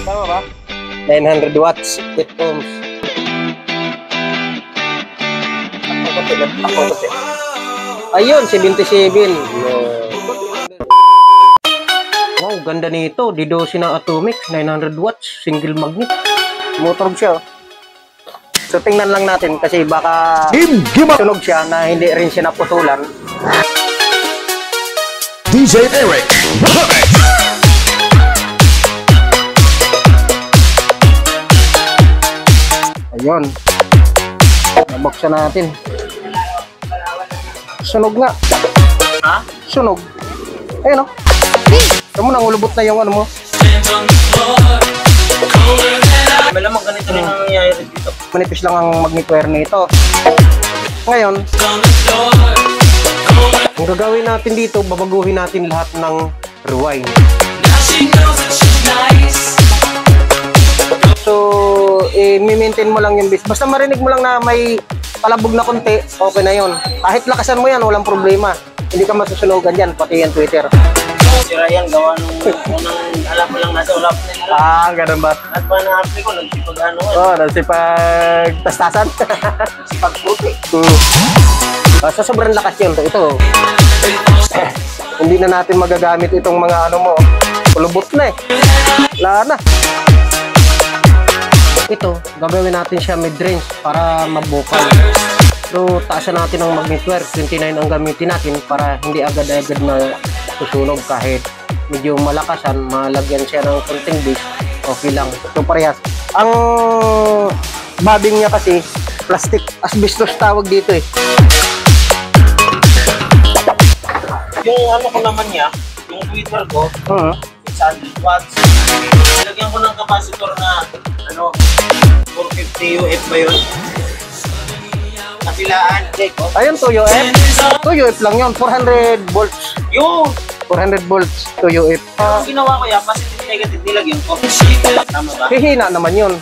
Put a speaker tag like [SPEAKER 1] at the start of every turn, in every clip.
[SPEAKER 1] Tama ba? 900 watts, 8 ohms. Ayun, 77. Wow, ganda nito. D12 na atomic, 900 watts, single magnet. Motor siya. So tingnan lang natin kasi baka sunog siya na hindi rin siya naputulan.
[SPEAKER 2] DJ Eric.
[SPEAKER 1] Ayun. Nabuksan natin. Sunog nga.
[SPEAKER 3] Ha?
[SPEAKER 1] Sunog. Ayun o. Tama nang ulubot na yung ano mo.
[SPEAKER 3] Malamang ganito rin ang nangyayari dito.
[SPEAKER 1] Manipis lang ang magnet wire nito. Ngayon, ang gagawin natin dito, babaguhin natin lahat ng rewind. So, i-maintain mo lang yung base. Basta marinig mo lang na may palabog na konti, okay na yun. Kahit lakasan mo yan, walang problema. Hindi ka masusunugan dyan, pati yan Twitter.
[SPEAKER 3] Si Ryan, gawa nung unang alam mo lang nasa ulap na nila.
[SPEAKER 1] Ah, ganun ba?
[SPEAKER 3] At ba na-apply ko, nagsipag ano eh.
[SPEAKER 1] Oo, nagsipag tastasan.
[SPEAKER 3] Nagsipag puti.
[SPEAKER 1] Sa sobrang lakas yun, ito. Hindi na natin magagamit itong mga ano mo. Kulubot na eh. Wala na. Ito, gagawin natin siya mid-range para mabukal. So, taasan natin ang magnet wire. 29 ang gamitin natin para hindi agad-agad na susunog kahit medyo malakasan, malagyan siya ng konting base. Okay lang. So, parehas. Ang bobbing niya kasi, plastic. Asbestos tawag dito eh.
[SPEAKER 3] Yung ano ko naman niya, yung Twitter ko, 600 watts. Nilagyan ko ng capacitor na ano, 450 UF ba yun? Kapilaan, check ko.
[SPEAKER 1] Ayun, 2UF. 2UF lang yun. 400 volts.
[SPEAKER 3] Yung!
[SPEAKER 1] 400 volts, 2UF.
[SPEAKER 3] Ang ginawa ko yan, positive negative nilagyan ko. Tama ba?
[SPEAKER 1] Hihina naman yun.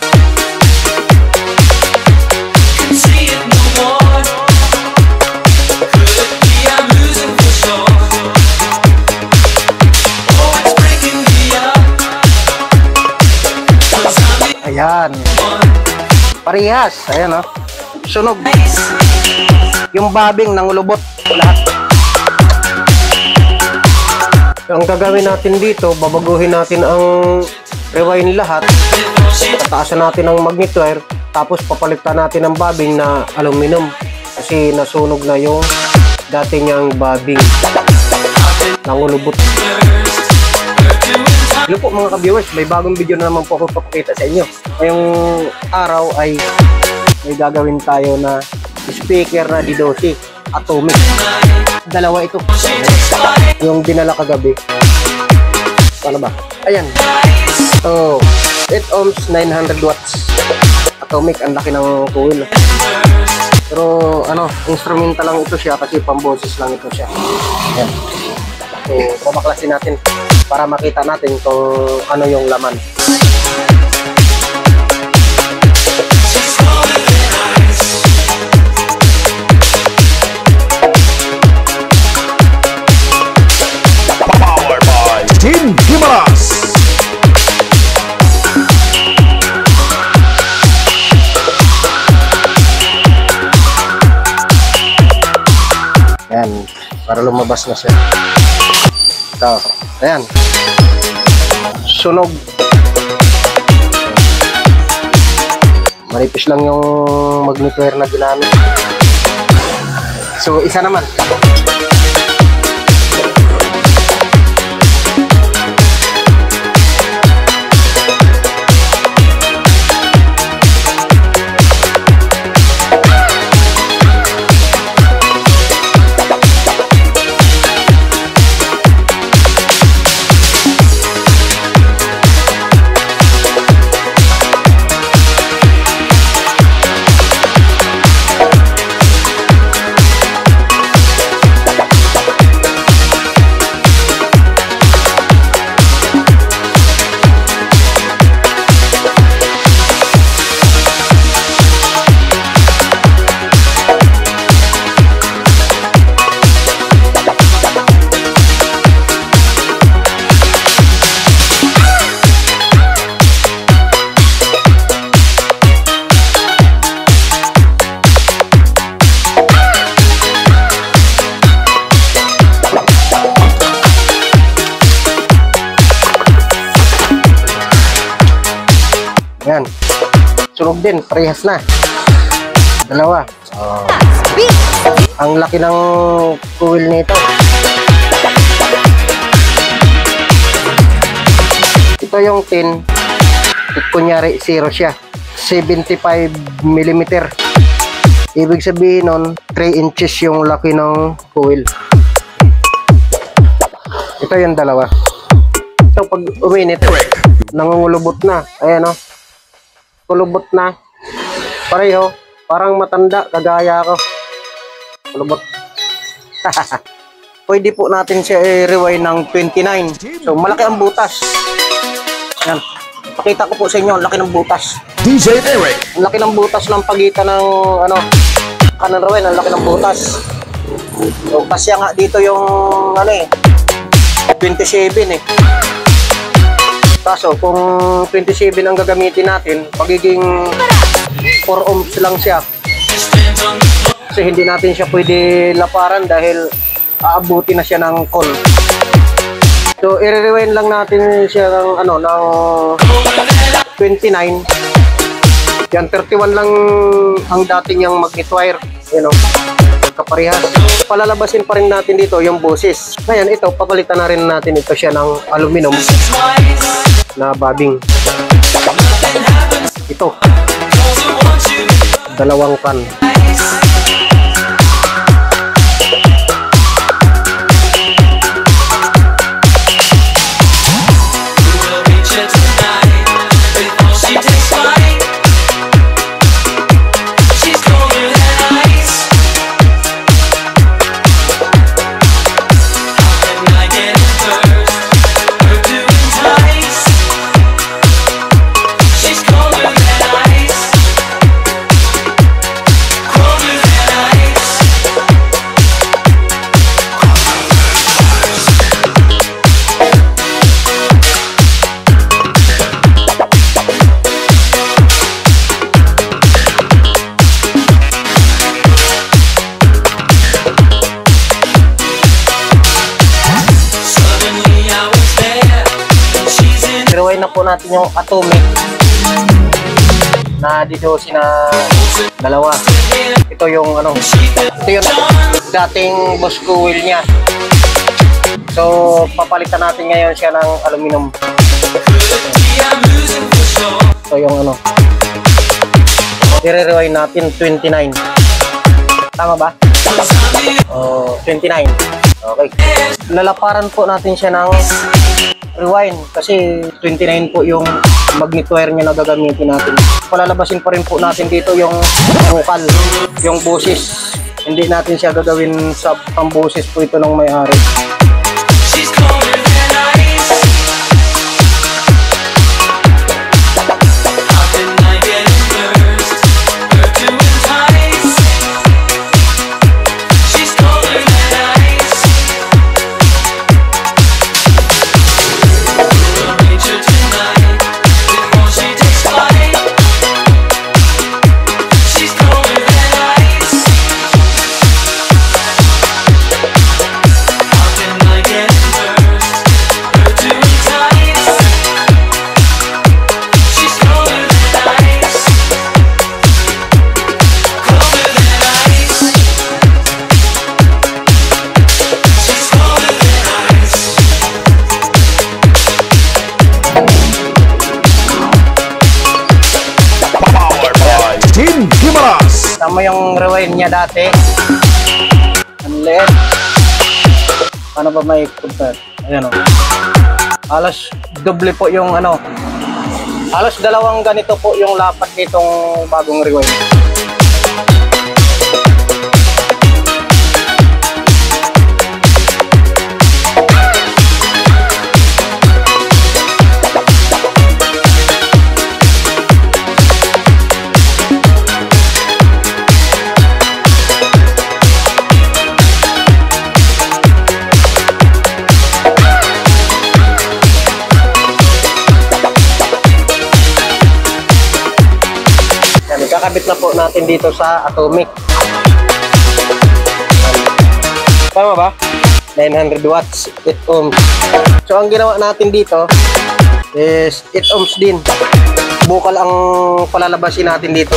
[SPEAKER 1] Ayan. Parehas. Ayan o. Sunog. Yung bobbing ng ulubot. Lahat. Ang gagawin natin dito, babaguhin natin ang rewind lahat. Tataasan natin ang magnet wire. Tapos papalitan natin ang bobbing na aluminum. Kasi nasunog na yung dati niyang bobbing. Nangulubot. Hello po mga ka-viewers, may bagong video na naman po ako papakita sa inyo. Ngayong araw ay may gagawin tayo na speaker na D12 atomic. Dalawa ito. Yung dinala kagabi. Paano ba? Ayan. So, 8 ohms, 900 watts. Atomic, ang laki ng coil. Pero ano, instrumental lang ito siya kasi pamboses lang ito siya. Ayan. So, pabaklasin natin para makita natin kung ano yung laman.
[SPEAKER 2] Powered by Team Himalas.
[SPEAKER 1] Ayan, para lumabas na siya. Ito, ayan. Sunog. Manipis lang yung magnet wire na ginamit. So, isa naman. Yan. Sunog din, parehas na. Dalawa. Ang laki ng coil nito. Ito yung tin. Kunyari, 0 siya. 75 mm. Ibig sabihin nun, 3 inches yung laki ng coil. Ito yung dalawa. Ito pag uminit, nangungulubot na. Ayan o. Kulubot na. Pareho. Parang matanda. Kagaya ko. Kulubot. Pwede po natin siya i-rewind ng 29. So, malaki ang butas. Ayan. Pakita ko po sa inyo, ang laki ng butas.
[SPEAKER 2] DJ Eric.
[SPEAKER 1] Ang laki ng butas ng pagitan ng kanan rewind, ang laki ng butas. So, kasi nga dito yung 27 eh. Kaso kung 27 ang gagamitin natin, magiging 4 ohms lang siya. Kasi hindi natin siya pwede laparan dahil aabuti na siya ng call. So, i-rewind lang natin siya ng ng 29. Yan, 31 lang ang dati niyang magnet wire. Yan o, kaparehas. Palalabasin pa rin natin dito yung busis. Ngayon, ito, papalitan na rin natin ito siya ng aluminum na bobbing. Ito, dalawang pan. Rewind na po natin yung atomic na D12 na dalawa. Ito yung ito yung dating boss coil niya. So papalitan natin ngayon siya ng aluminum. Ito yung i-rewind natin 29. Tama ba? 29. Okay. Lalaparan po natin siya ng rewind kasi 29 po yung magnet wire niya na gagamitin natin. Palalabasin pa rin po natin dito yung bukal, yung busis. Hindi natin siya gagawin sa pambusis po ito ng may-ari. Tama yung rewind niya dati. Ang liit. Paano ba may punta? Ayan o. Halos doble po yung halos dalawang ganito po yung lapat nitong bagong rewind. Kakabit na po natin dito sa atomic. Tama ba? 900 watts, 8 ohms. So ang ginawa natin dito is 8 ohms din. Bukal ang palalabasin natin dito.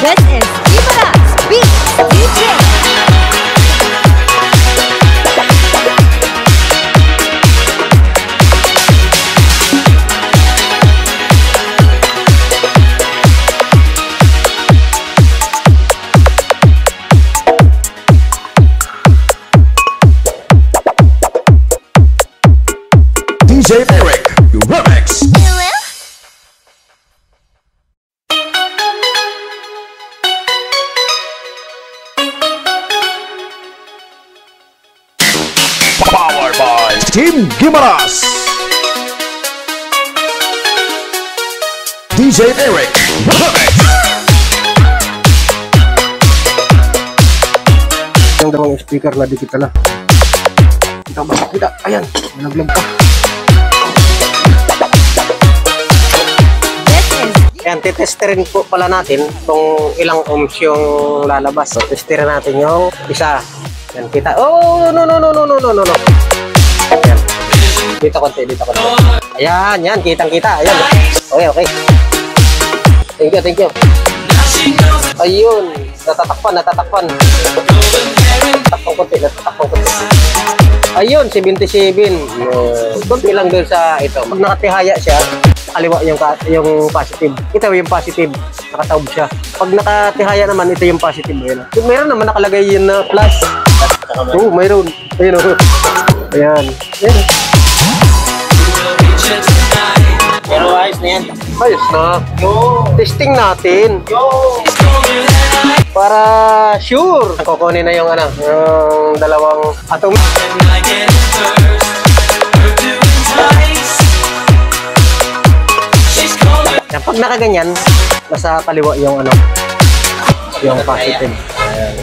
[SPEAKER 4] This is Gimaras Beats DJ.
[SPEAKER 2] DJ Eric, Remix. Powered by Team Gimaras. DJ Eric, Remix.
[SPEAKER 1] Yung dalawang speaker na dikit na. Kita ba? Kita. Ayan. Nalaglag pa.
[SPEAKER 4] This is
[SPEAKER 1] Ayan, titesterin po pala natin kung ilang ohms yung lalabas. So, testerin natin yung isa. Ayan, kita. Oh, no. Ayan. Dito konti. Ayan, yan. Kitang-kita. Ayan. Okay. Thank you. Ayun. Natatakpan. Natatakpan konti. Ayun, 77. Kunti lang doon sa ito. Pag nakatihaya siya, kaliwa yung positive. Ito yung positive. Nakataob siya. Pag nakatihaya naman, ito yung positive. Ayun. Meron naman nakalagay yun na plus. Oo, mayroon. Ayun. Ayan.
[SPEAKER 3] Pero ayos na yan.
[SPEAKER 1] Ayos na. Testing natin. Para sure. Kukunin na yung yung dalawang atom. Yan, pag nakaganyan, nasa kaliwa yung yung positive. Ayan.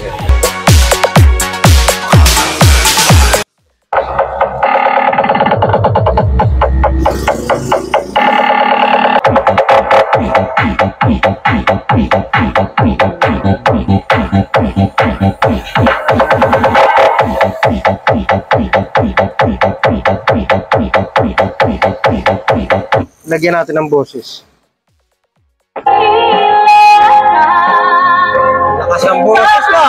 [SPEAKER 1] Lagyan natin ng boses. Lakas ang boses na.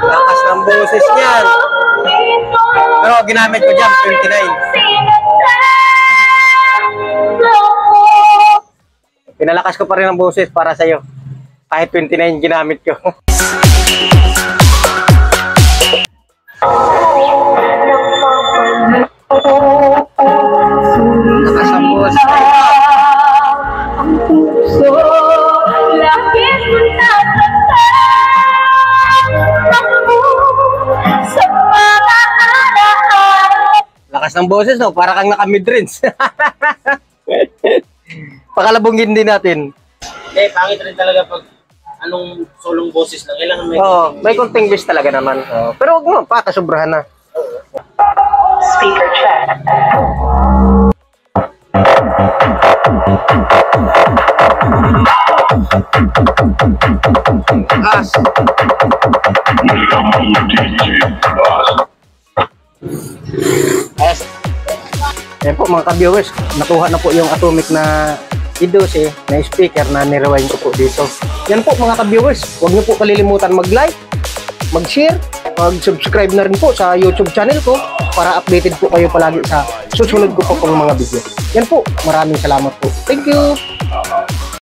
[SPEAKER 1] Lakas ng boses niyan. Pero ginamit ko dyan, 29. Pinalakas ko pa rin ang boses para sa'yo. Kahit 29 ginamit ko. Lakas ang boses. Lakas ng boses, no? Para kang naka-midrange. Pakalabungin din natin.
[SPEAKER 3] Hindi, pangit rin talaga pag anong solong boses lang. Kailangan may
[SPEAKER 1] May konting bass talaga naman. Pero huwag mo pa, kasubrahan na.
[SPEAKER 5] Speaker check.
[SPEAKER 1] As. Ayan po mga ka-viewers, nakuha na po yung atomic na I12 na speaker na nirewind ko po dito. Yan po mga ka-viewers, huwag niyo po kalilimutan mag-like, mag-share, mag-subscribe na rin po sa YouTube channel ko para updated po kayo palagi sa susunod ko po pong mga video. Yan po, maraming salamat po. Thank you!